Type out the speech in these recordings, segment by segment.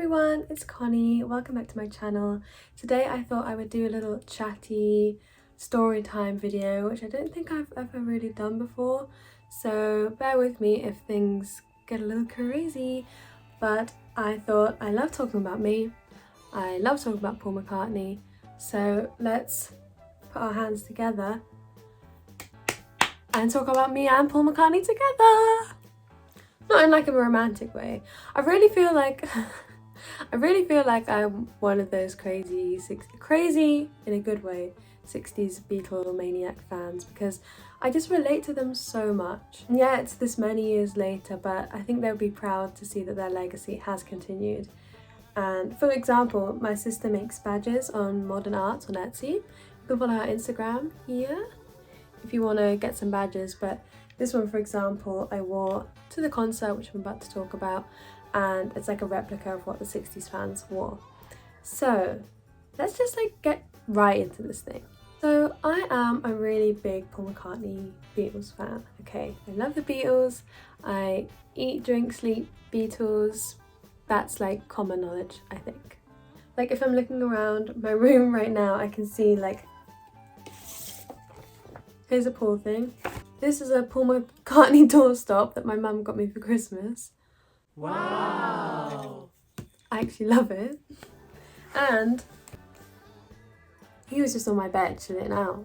everyone, it's Connie. Welcome back to my channel. Today I thought I would do a little chatty story time video, which I don't think I've ever really done before, so bear with me if things get a little crazy. But I thought I love talking about me, I love talking about Paul McCartney, so let's put our hands together and talk about me and Paul McCartney together. Not in like a romantic way. I really feel like I'm one of those crazy in a good way 60s Beatle maniac fans, because I just relate to them so much. And yeah, it's this many years later, but I think they'll be proud to see that their legacy has continued. And for example, my sister makes badges on modandarts on Etsy. You can follow her Instagram here if you want to get some badges. But this one, for example, I wore to the concert, which I'm about to talk about, and it's like a replica of what the 60s fans wore. So let's just like get right into this thing. So I am a really big Paul McCartney Beatles fan, okay? I love the Beatles, I eat, drink, sleep Beatles. That's like common knowledge, I think. Like if I'm looking around my room right now, I can see like, here's a Paul thing. This is a Paul McCartney doorstop that my mum got me for Christmas. Wow! I actually love it. And he was just on my bed chilling out.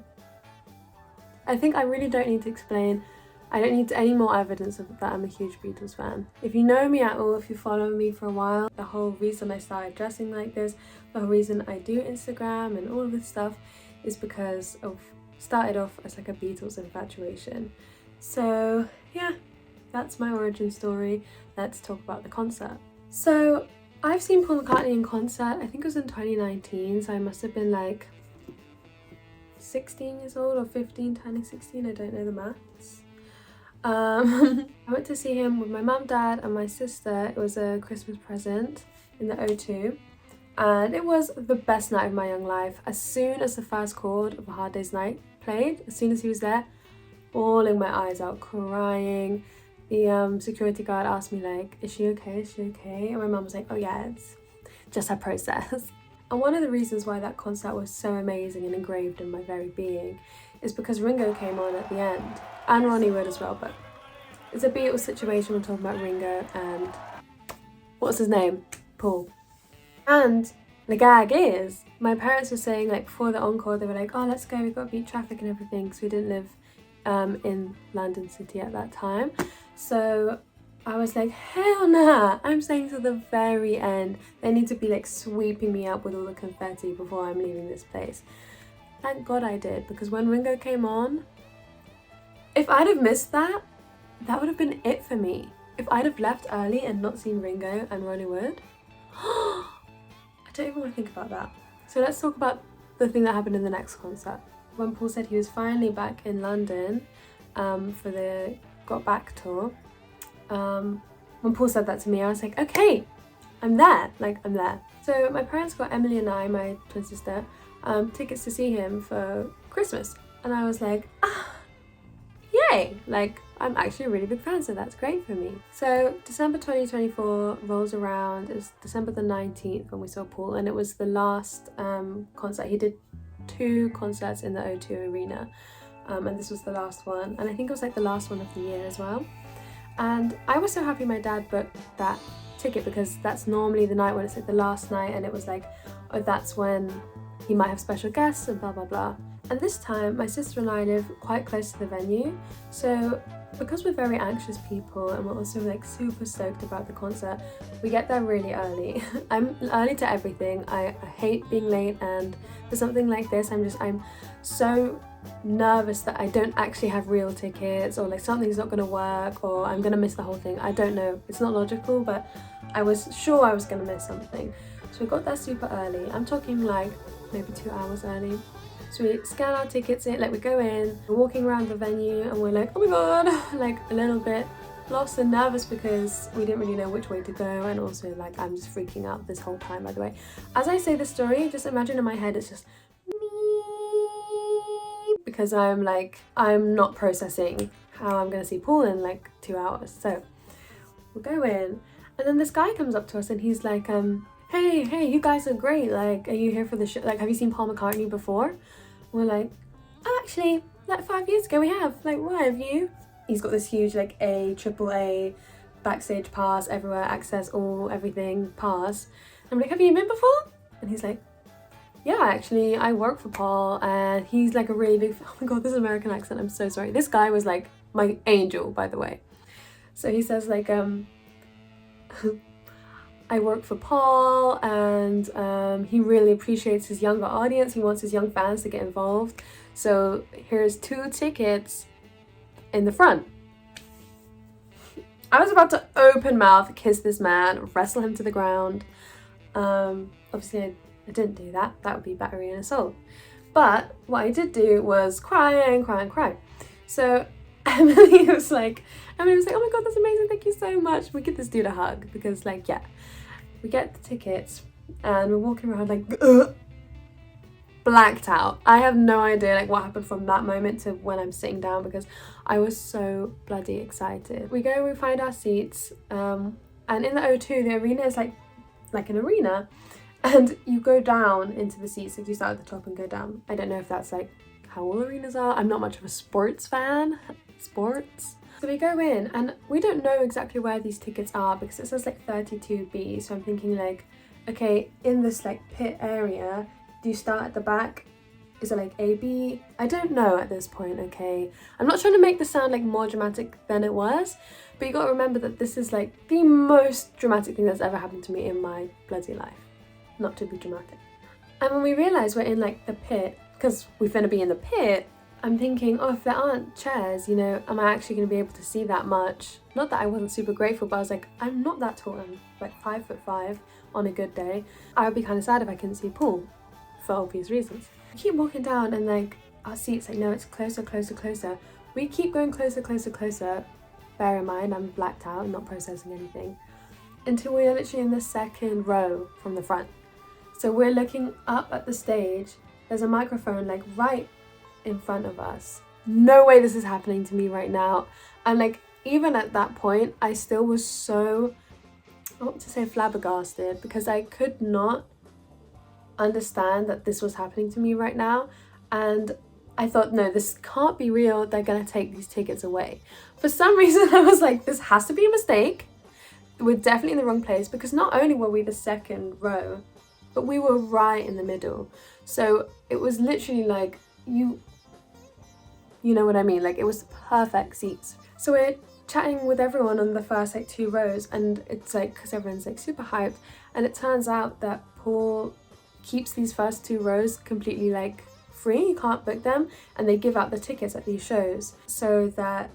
I think I really don't need to explain. I don't need any more evidence of that I'm a huge Beatles fan. If you know me at all, if you follow me for a while, the whole reason I started dressing like this, the whole reason I do Instagram and all of this stuff is because of started off as like a Beatles infatuation. So yeah, that's my origin story. Let's talk about the concert. So I've seen Paul McCartney in concert, I think it was in 2019, so I must have been like 16 years old or 15, turning 16, I don't know the maths. I went to see him with my mum, dad and my sister. It was a Christmas present in the O2. And it was the best night of my young life. As soon as the first chord of A Hard Day's Night played, as soon as he was there, bawling my eyes out, crying. The security guard asked me like, is she okay, is she okay? And my mum was like, oh yeah, it's just her process. And one of the reasons why that concert was so amazing and engraved in my very being is because Ringo came on at the end, and Ronnie Wood as well, but it's a Beatles situation. We're talking about Ringo and what's his name? Paul. And the gag is, my parents were saying like before the encore, they were like, oh let's go, we've got to beat traffic and everything, because we didn't live in London City at that time. So I was like, hell nah, I'm staying to the very end. They need to be like sweeping me up with all the confetti before I'm leaving this place. Thank God I did, because when Ringo came on, if I'd have missed that, that would have been it for me. If I'd have left early and not seen Ringo and Ronnie Wood, I don't even want to think about that. So let's talk about the thing that happened in the next concert. When Paul said he was finally back in London for the Got Back tour, when Paul said that to me, I was like, okay, I'm there, like I'm there. So my parents got Emily and I, my twin sister, tickets to see him for Christmas. And I was like, yay, like I'm actually a really big fan, so that's great for me. So December 2024 rolls around. It's December the 19th when we saw Paul, and it was the last concert. He did 2 concerts in the O2 Arena, and this was the last one, and I think it was like the last one of the year as well. And I was so happy my dad booked that ticket, because that's normally the night when it's like the last night, and it was like, oh, that's when he might have special guests and blah blah blah. And this time my sister and I live quite close to the venue, so because we're very anxious people and we're also like super stoked about the concert, we get there really early. I'm early to everything. I hate being late, and for something like this I'm so nervous that I don't actually have real tickets, or like something's not going to work, or I'm going to miss the whole thing. I don't know, it's not logical, but I was sure I was going to miss something. So we got there super early. I'm talking like maybe 2 hours early. So we scan our tickets in, like we go in, we're walking around the venue and we're like, oh my god, like a little bit lost and nervous because we didn't really know which way to go, and also like I'm just freaking out this whole time, by the way. As I say this story, just imagine in my head it's just me, because I'm not processing how I'm gonna see Paul in like 2 hours. So we'll go in, And then this guy comes up to us and he's like, hey, you guys are great. Like, are you here for the show? Like, have you seen Paul McCartney before? We're like, oh, actually, like 5 years ago we have. Like, why have you? He's got this huge like AAA backstage pass, everywhere, access, all, everything, pass. I'm like, have you been before? And he's like, yeah, actually, I work for Paul, and he's like a really big, oh my god, this American accent, I'm so sorry. This guy was like my angel, by the way. So he says like, I work for Paul, and he really appreciates his younger audience. He wants his young fans to get involved. So here's 2 tickets in the front. I was about to open mouth, kiss this man, wrestle him to the ground. Obviously I didn't do that. That would be battery and assault. But what I did do was cry and cry and cry. So Emily was like, oh my god, that's amazing, thank you so much. We give this dude a hug because like, yeah, we get the tickets and we're walking around like, blacked out. I have no idea like what happened from that moment to when I'm sitting down because I was so bloody excited. We go, we find our seats, and in the O2, the arena is like an arena, and you go down into the seats. If you start at the top and go down, I don't know if that's like how all arenas are. I'm not much of a sports fan. Sports. So we go in and we don't know exactly where these tickets are because it says like 32B. So I'm thinking like, okay, in this like pit area, do you start at the back? Is it like AB? I don't know at this point, okay? I'm not trying to make this sound like more dramatic than it was, but you gotta remember that this is like the most dramatic thing that's ever happened to me in my bloody life. Not to be dramatic. And when we realise we're in like the pit, because we're gonna be in the pit, I'm thinking, oh, if there aren't chairs, you know, am I actually gonna be able to see that much? Not that I wasn't super grateful, but I was like, I'm not that tall. I'm like 5'5" on a good day. I would be kind of sad if I couldn't see Paul, for obvious reasons. We keep walking down and like our seats like, no, it's closer, closer, closer. We keep going closer, closer, closer. Bear in mind, I'm blacked out, not processing anything. Until we are literally in the 2nd row from the front. So we're looking up at the stage. There's a microphone like right in front of us. No way this is happening to me right now. And like, even at that point, I still was so, I want to say flabbergasted, because I could not understand that this was happening to me right now. And I thought, no, this can't be real. They're gonna take these tickets away. For some reason, I was like, this has to be a mistake. We're definitely in the wrong place, because not only were we the 2nd row, but we were right in the middle. So it was literally like, you know what I mean? Like, it was perfect seats. So we're chatting with everyone on the first like 2 rows, and it's like, because everyone's like super hyped, and it turns out that Paul keeps these first 2 rows completely like free. You can't book them, and they give out the tickets at these shows so that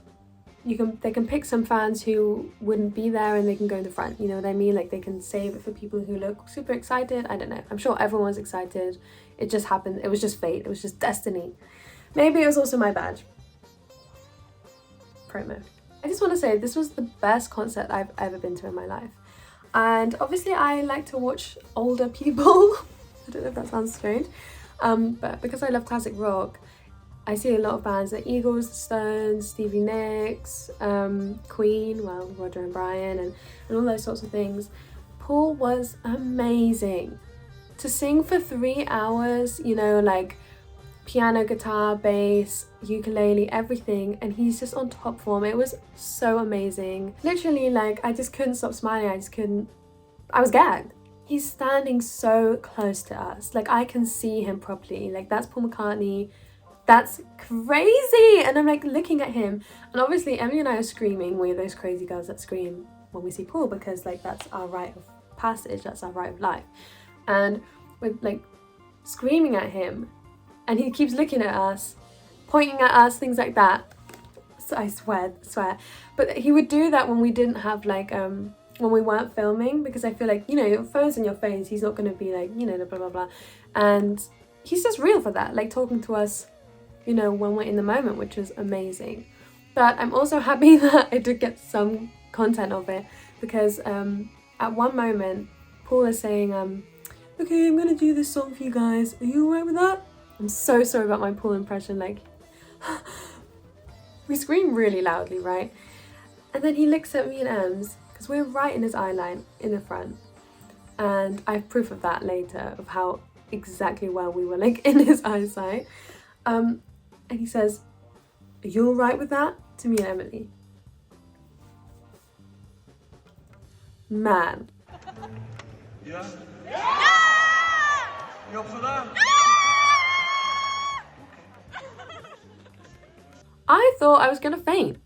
they can pick some fans who wouldn't be there and they can go in the front, you know what I mean? Like, they can save it for people who look super excited. I don't know, I'm sure everyone was excited. It just happened. It was just fate. It was just destiny. Maybe it was also my badge. Promo. I just want to say this was the best concert I've ever been to in my life. And obviously I like to watch older people. I don't know if that sounds strange. But because I love classic rock, I see a lot of bands like Eagles, Stones, Stevie Nicks, Queen, well, Roger and Brian, and all those sorts of things. Paul was amazing. To sing for 3 hours, you know, like piano, guitar, bass, ukulele, everything, and he's just on top form. It was so amazing. Literally, like, I just couldn't stop smiling. I was gagged. He's standing so close to us. Like, I can see him properly. Like, that's Paul McCartney. That's crazy. And I'm like looking at him, and obviously Emily and I are screaming. We're those crazy girls that scream when we see Paul, because like that's our rite of passage, that's our rite of life. And we're like screaming at him, and he keeps looking at us, pointing at us, things like that. So I swear. But he would do that when we didn't have like when we weren't filming, because I feel like, you know, your phone's in your face, he's not going to be like, you know, blah blah blah. And he's just real for that, like talking to us, you know, when we're in the moment, which was amazing. But I'm also happy that I did get some content of it, because at one moment Paul is saying, okay, I'm gonna do this song for you guys, are you alright with that? I'm so sorry about my Paul impression, like we scream really loudly, right? And then he looks at me and Ems, because we're right in his eye line in the front, and I have proof of that later, of how exactly well we were like in his eyesight. And he says, "Are you alright with that?" to me and Emily. Man. Yeah? You up for that? I thought I was gonna faint.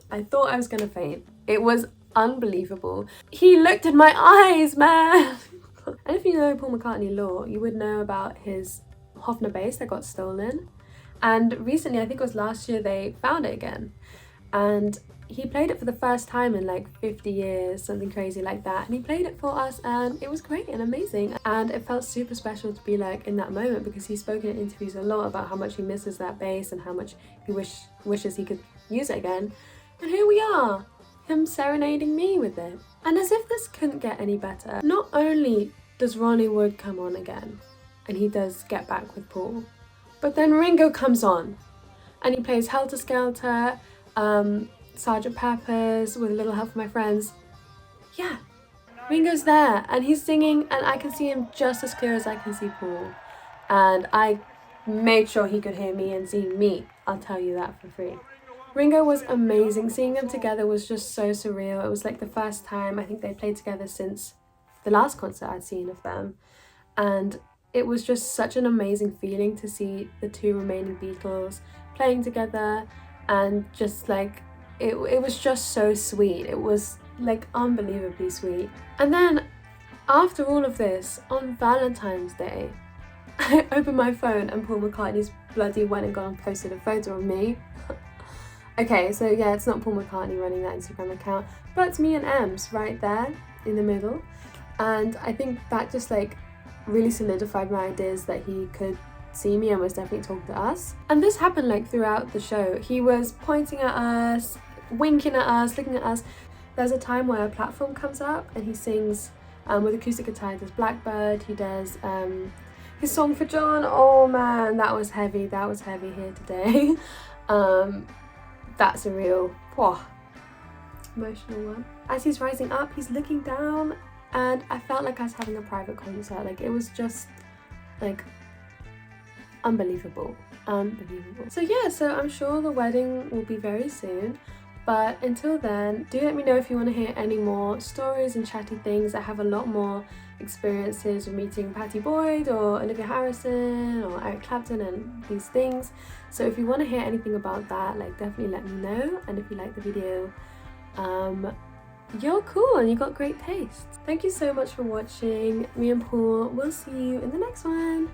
I thought I was gonna faint. It was unbelievable. He looked in my eyes, man! And if you know Paul McCartney lore, you would know about his Hofner bass that got stolen. And recently, I think it was last year, they found it again. And he played it for the first time in like 50 years, something crazy like that. And he played it for us and it was great and amazing. And it felt super special to be like in that moment, because he's spoken in interviews a lot about how much he misses that bass and how much he wishes he could use it again. And here we are, him serenading me with it. And as if this couldn't get any better, not only does Ronnie Wood come on again, and he does Get Back with Paul, but then Ringo comes on and he plays Helter Skelter, Sgt. Pepper's, With a Little Help from My Friends. Yeah, Ringo's there and he's singing, and I can see him just as clear as I can see Paul. And I made sure he could hear me and see me, I'll tell you that for free. Ringo was amazing. Seeing them together was just so surreal. It was like the first time I think they played together since the last concert I'd seen of them. And it was just such an amazing feeling to see the two remaining Beatles playing together, and just like it was just so sweet. It was like unbelievably sweet. And then after all of this, on Valentine's Day, I opened my phone and Paul McCartney's bloody went and gone and posted a photo of me. Okay, so yeah, it's not Paul McCartney running that Instagram account, but it's me and Ems right there in the middle. And I think that just like really solidified my ideas that he could see me and was definitely talking to us. And this happened like throughout the show. He was pointing at us, winking at us, looking at us. There's a time where a platform comes up and he sings with acoustic guitar. He does Blackbird, he does his song for John. Oh man, that was heavy here today. That's a real emotional one. As he's rising up, he's looking down, and I felt like I was having a private concert. Like it was just like unbelievable. So yeah, so I'm sure the wedding will be very soon, but until then, do let me know if you want to hear any more stories and chatty things. I have a lot more experiences of meeting Patty Boyd or Olivia Harrison or Eric Clapton and these things. So if you want to hear anything about that, like definitely let me know. And if you like the video, you're cool and you got great taste. Thank you so much for watching. Me and Paul will see you in the next one.